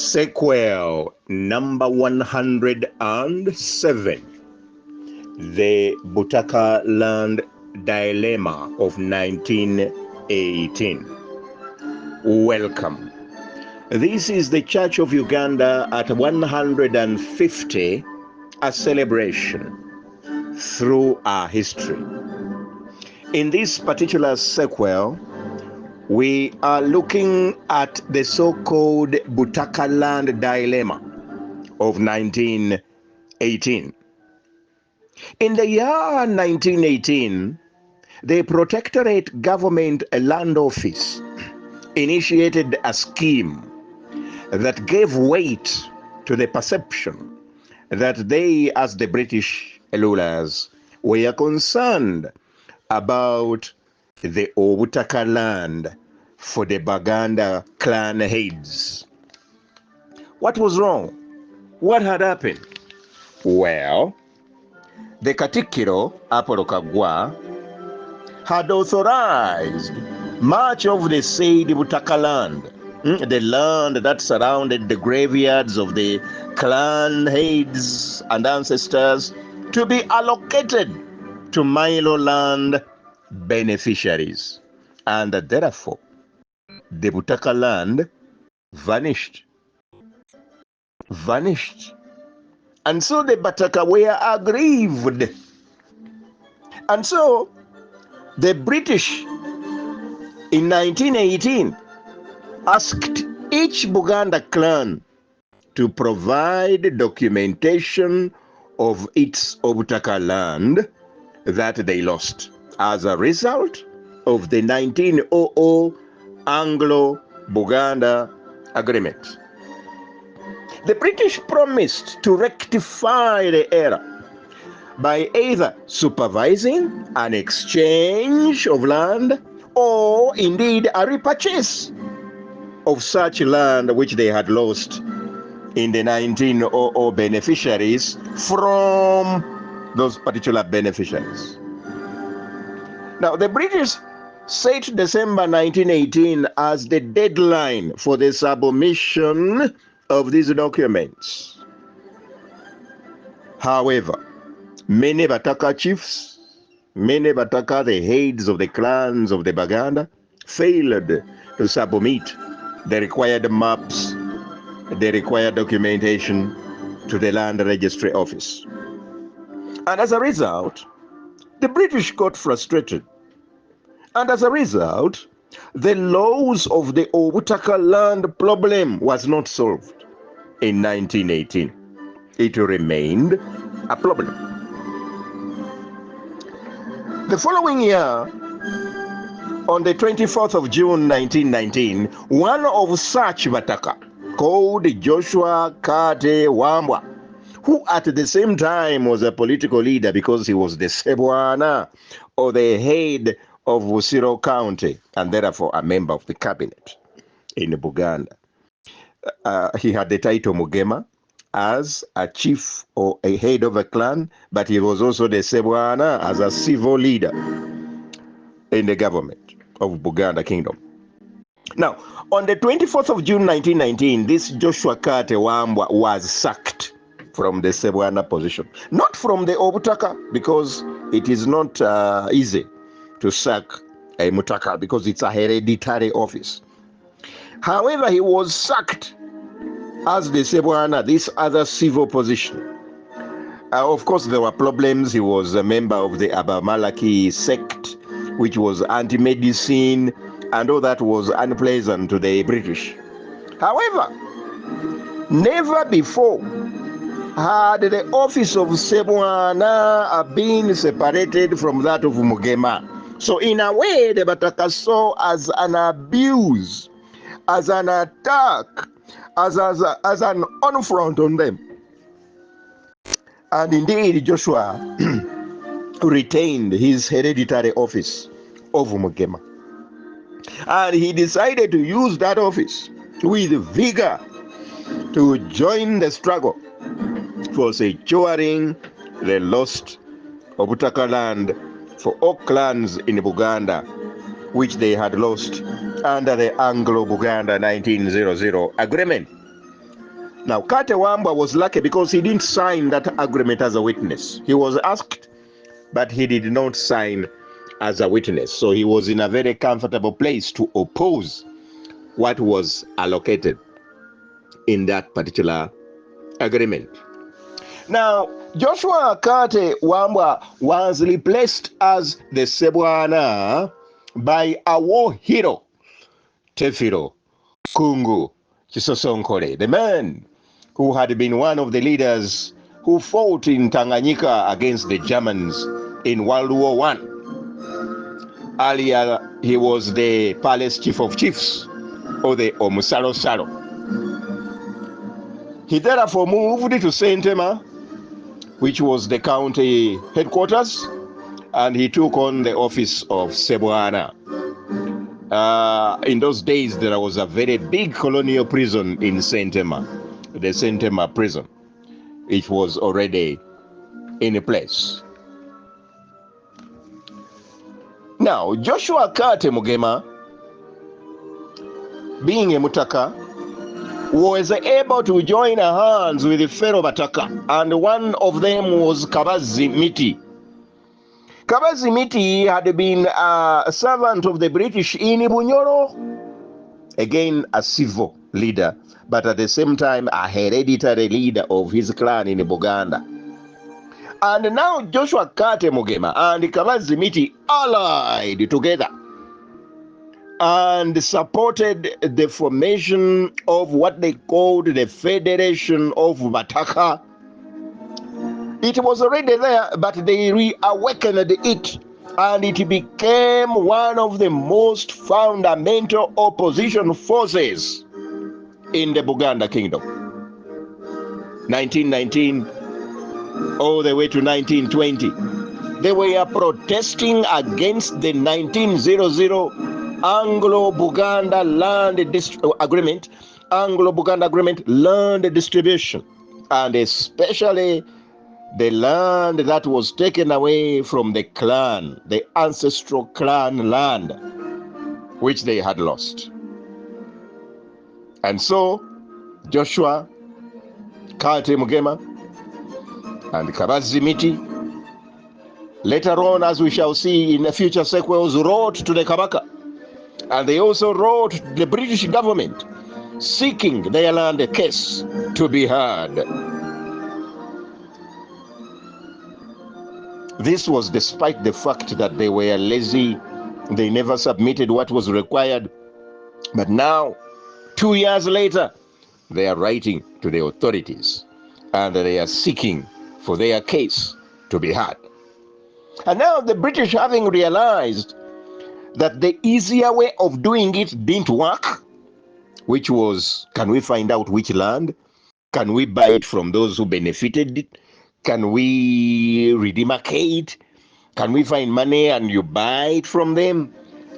Sequel number 107, The Butaka Land Dilemma of 1918. Welcome. This is the Church of Uganda at 150, a celebration through our history. In this particular sequel, we are looking at the so-called BUTAKA Land Dilemma of 1918. In the year 1918, the Protectorate Government Land Office initiated a scheme that gave weight to the perception that they, as the British rulers, were concerned about the OBUTAKA land for the Baganda clan heads. What was wrong? What had happened? Well, the Katikiro, Apollo Kagwa, had authorized much of the said Butaka land, the land that surrounded the graveyards of the clan heads and ancestors, to be allocated to Milo land beneficiaries. And therefore, the Butaka land vanished. And so the Bataka were aggrieved. And so the British in 1918 asked each Buganda clan to provide documentation of its OBUTAKA land that they lost as a result of the 1900 Anglo-Buganda Agreement. The British promised to rectify the error by either supervising an exchange of land or indeed a repurchase of such land which they had lost in the 1900 beneficiaries from those particular beneficiaries. Now, the British set December 1918 as the deadline for the submission of these documents. However, many Bataka chiefs, many Bataka, the heads of the clans of the Baganda, failed to submit the required maps, the required documentation to the Land Registry Office. And as a result, the British got frustrated. And as a result, the laws of the OBUTAKA land problem was not solved in 1918. It remained a problem. The following year, on the 24th of June 1919, one of such Bataka, called Joshua Kate Wambwa, who at the same time was a political leader because he was the Sebwana, or the head of Busiro County, and therefore a member of the cabinet in Buganda. He had the title MUGEMA as a chief or a head of a clan, but he was also the Sebwana as a civil leader in the government of Buganda Kingdom. Now, on the 24th of June 1919, this Joshua Kate Wambwa was sacked from the Sebwana position. Not from the OBUTAKA, because it is not easy to sack a Mutaka because it's a hereditary office. However, he was sacked as the Sebwana, this other civil position. Of course, there were problems. He was a member of the Abamalaki sect, which was anti-medicine, and all that was unpleasant to the British. However, never before had the office of Sebwana been separated from that of MUGEMA. So in a way, the Bataka saw as an abuse, as an attack, as an affront on them. And indeed, Joshua retained his hereditary office of MUGEMA. And he decided to use that office with vigor to join the struggle for securing the lost OBUTAKA land for all clans in Buganda, which they had lost under the Anglo-Buganda 1900 agreement. Now, Kate Wambwa was lucky because he didn't sign that agreement as a witness. He was asked, but he did not sign as a witness. So he was in a very comfortable place to oppose what was allocated in that particular agreement. Now, Joshua Kate Wambwa was replaced as the Sebwana by a war hero, Tefiro Kungu Chisosonkole, the man who had been one of the leaders who fought in Tanganyika against the Germans in World War I. Earlier, he was the palace chief of chiefs, or the Omusalo Salo. He therefore moved to Sentema, which was the county headquarters, and he took on the office of Sebwana. In those days, there was a very big colonial prison in Sentema, the Sentema prison. It was already in place. Now, Joshua Kate Mugema, being a Mutaka, was able to join hands with the fellow Bataka, and one of them was Kabazi Miti. Kabazi Miti had been a servant of the British in Bunyoro, again a civil leader, but at the same time a hereditary leader of his clan in Buganda. And now Joshua Kate Mugema and Kabazi Miti allied together and supported the formation of what they called the Federation of BUTAKA. It was already there, but they reawakened it, and it became one of the most fundamental opposition forces in the Buganda Kingdom. 1919 all the way to 1920. They were protesting against the 1900 Anglo-Buganda land agreement, Anglo-Buganda agreement land distribution, and especially the land that was taken away from the clan, the ancestral clan land, which they had lost. And so, Joshua Kate Mugema and Kabazi Miti, later on, as we shall see in the future sequels, wrote to the Kabaka. And they also wrote to the British government seeking their land case to be heard. This was despite the fact that they were lazy, they never submitted what was required. But now, 2 years later, they are writing to the authorities and they are seeking for their case to be heard. And now the British, having realized that the easier way of doing it didn't work, which was, can we find out which land? Can we buy it from those who benefited it? Can we redemarcate? Can we find money and you buy it from them?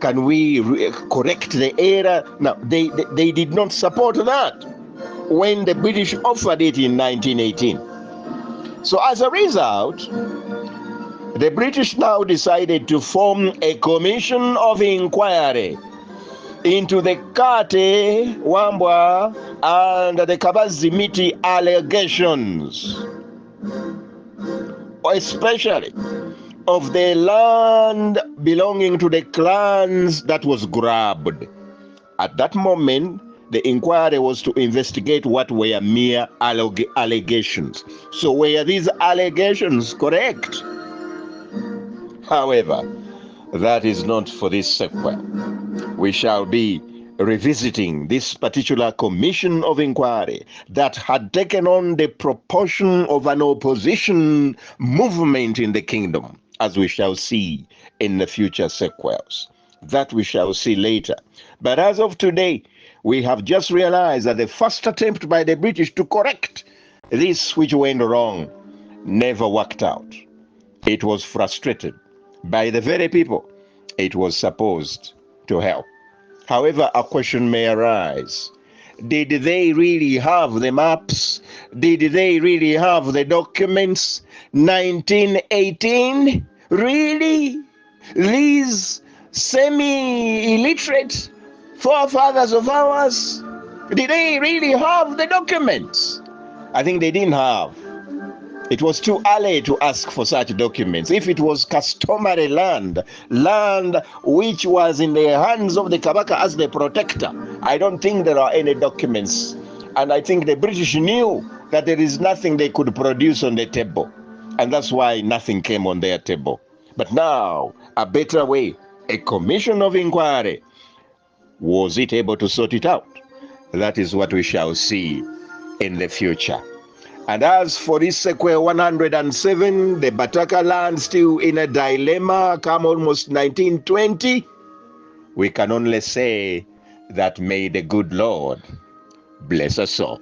Can we correct the error? Now, they did not support that when the British offered it in 1918. So as a result, the British now decided to form a commission of inquiry into the Kate Wambwa and the Kabazi Miti allegations, especially of the land belonging to the clans that was grabbed. At that moment, the inquiry was to investigate what were mere allegations. So were these allegations correct? However, that is not for this sequel. We shall be revisiting this particular commission of inquiry that had taken on the proportion of an opposition movement in the kingdom, as we shall see in the future sequels. That we shall see later. But as of today, we have just realized that the first attempt by the British to correct this which went wrong never worked out. It was frustrated by the very people it was supposed to help. However, a question may arise. Did they really have the maps? Did they really have the documents? 1918? Really? These semi-illiterate forefathers of ours Did they really have the documents? I think they didn't have. It was too early to ask for such documents. If it was customary land which was in the hands of the Kabaka as the protector, I don't think there are any documents. And I think the British knew that there is nothing they could produce on the table. And that's why nothing came on their table. But now, a better way, a commission of inquiry. Was it able to sort it out? That is what we shall see in the future. And as for Isekwe 107, the Bataka land still in a dilemma come almost 1920, we can only say that may the good Lord bless us all.